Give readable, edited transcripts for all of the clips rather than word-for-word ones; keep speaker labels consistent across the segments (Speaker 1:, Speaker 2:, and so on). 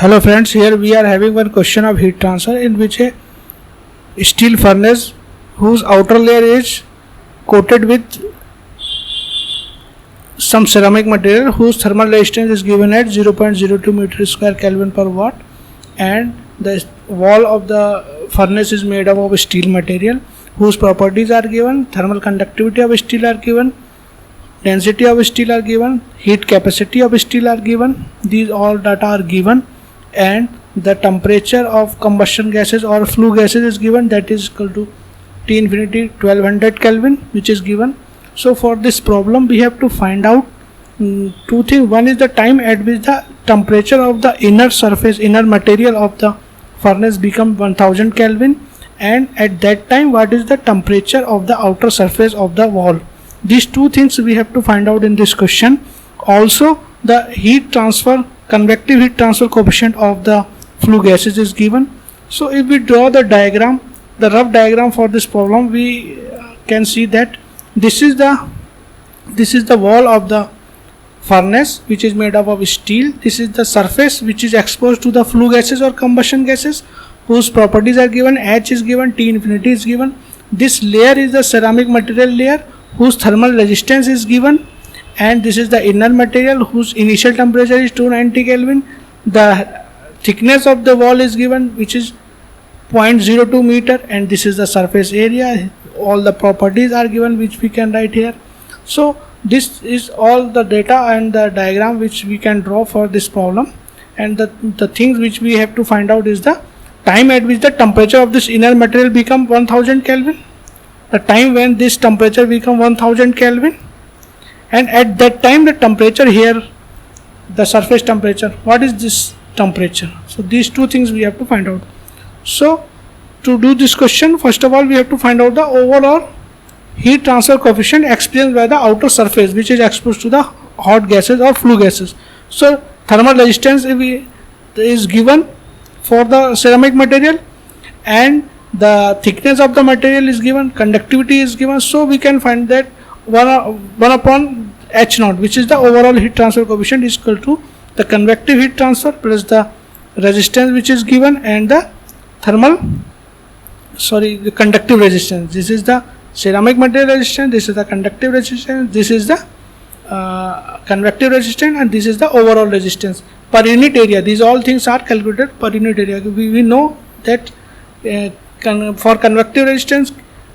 Speaker 1: Hello friends, here we are having one question of heat transfer in which a steel furnace whose outer layer is coated with some ceramic material whose thermal resistance is given at 0.02 meter square Kelvin per watt, and the wall of the furnace is made up of steel material whose properties are given, thermal conductivity of steel are given, density of steel are given, heat capacity of steel are given. These all data are given, and the temperature of combustion gases or flue gases is given, that is equal to T infinity 1200 Kelvin, which is given. So for this problem we have to find out two things. One is the time at which the temperature of the inner surface, inner material of the furnace become 1000 Kelvin, and at that time what is the temperature of the outer surface of the wall. These two things we have to find out in this question. Also the heat transfer, convective heat transfer coefficient of the flue gases is given. So if we draw the diagram, the rough diagram for this problem, we can see that this is the wall of the furnace which is made up of steel. This is the surface which is exposed to the flue gases or combustion gases whose properties are given. H is given, T infinity is given. This layer is the ceramic material layer whose thermal resistance is given, and this is the inner material whose initial temperature is 290 Kelvin. The thickness of the wall is given, which is 0.02 meter, and this is the surface area. All the properties are given which we can write here. So this is all the data and the diagram which we can draw for this problem, and the things which we have to find out is the time at which the temperature of this inner material become 1000 Kelvin, the time when this temperature become 1000 Kelvin, and at that time the temperature here, the surface temperature, what is this temperature. So these two things we have to find out. So to do this question, first of all we have to find out the overall heat transfer coefficient experienced by the outer surface which is exposed to the hot gases or flue gases. So thermal resistance is given for the ceramic material, and the thickness of the material is given, conductivity is given. So we can find that 1 upon H naught, which is the overall heat transfer coefficient, is equal to the convective heat transfer plus the resistance which is given and the the conductive resistance. This is the ceramic material resistance, this is the conductive resistance, this is the convective resistance, and this is the overall resistance per unit area. These all things are calculated per unit area. We know that for convective resistance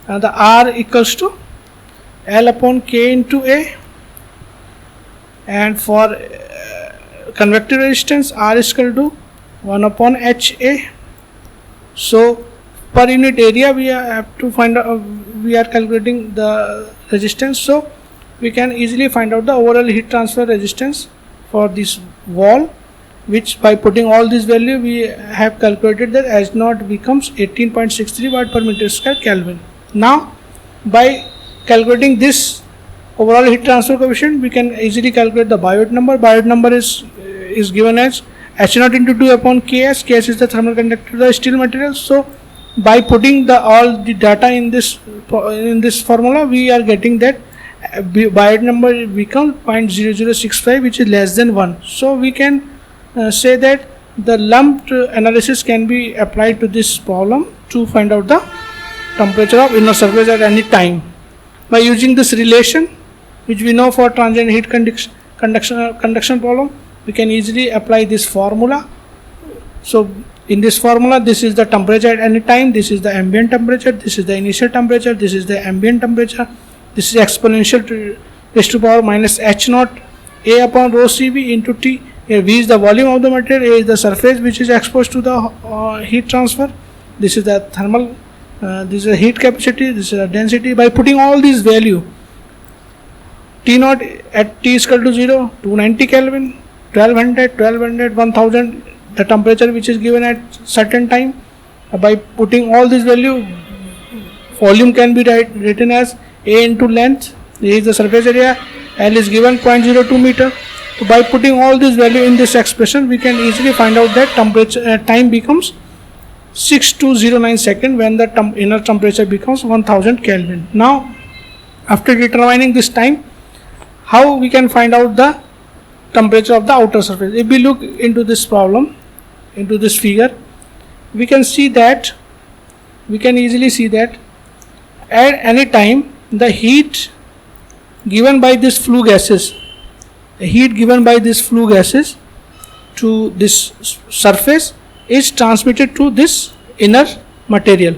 Speaker 1: the R equals to L upon K into A, and for convective resistance R is equal to 1 upon HA. So per unit area we have to find out, we are calculating the resistance, so we can easily find out the overall heat transfer resistance for this wall, which by putting all this value we have calculated that H naught becomes 18.63 watt per meter square Kelvin. Now by calculating this overall heat transfer coefficient, we can easily calculate the Biot number. Biot number is given as H naught into 2 upon Ks. Ks is the thermal conductivity of the steel material. So by putting all the data in this formula, we are getting that Biot number becomes 0.0065, which is less than 1. So we can say that the lumped analysis can be applied to this problem to find out the temperature of inner surface at any time. By using this relation, which we know for transient heat conduction problem, we can easily apply this formula. So in this formula, this is the temperature at any time, this is the ambient temperature, this is the initial temperature, this is the ambient temperature, this is exponential to raised to power minus H naught A upon rho Cv into T. Here V is the volume of the material, A is the surface which is exposed to the heat transfer, this is the thermal, this is the heat capacity, this is the density. By putting all these value, T naught at T is equal to 0, 290 Kelvin, 1200, 1000, the temperature which is given at certain time. By putting all this value, volume can be written as A into length, A is the surface area, L is given 0.02 meter. So by putting all this value in this expression, we can easily find out that temperature time becomes 6209 seconds when the inner temperature becomes 1000 Kelvin. Now after determining this time, how we can find out the temperature of the outer surface? If we look into this problem, into this figure, we can easily see that at any time the heat given by this flue gases, to this surface is transmitted to this inner material.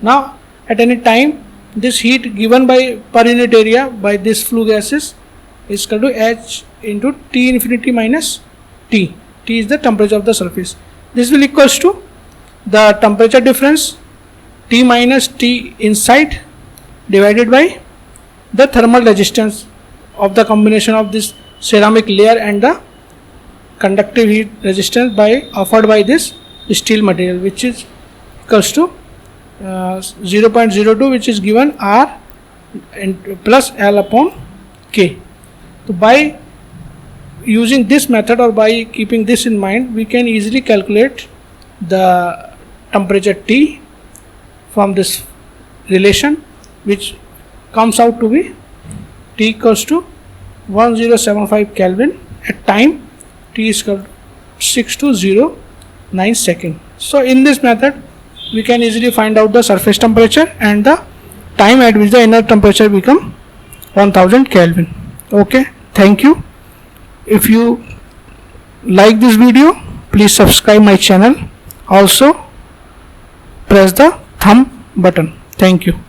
Speaker 1: Now at any time this heat given by per unit area by this flue gases is equal to H into T infinity minus T. T is the temperature of the surface. This will equals to the temperature difference T minus T inside divided by the thermal resistance of the combination of this ceramic layer and the conductive heat resistance offered by this steel material, which is equals to 0.02, which is given R plus L upon K. So by using this method or by keeping this in mind, we can easily calculate the temperature T from this relation, which comes out to be T equals to 1075 Kelvin at time T is equal to 6209 seconds. So in this method we can easily find out the surface temperature and the time at which the inner temperature become 1000 Kelvin. Okay, thank you. If you like this video, please subscribe my channel. Also press the thumb button. Thank you.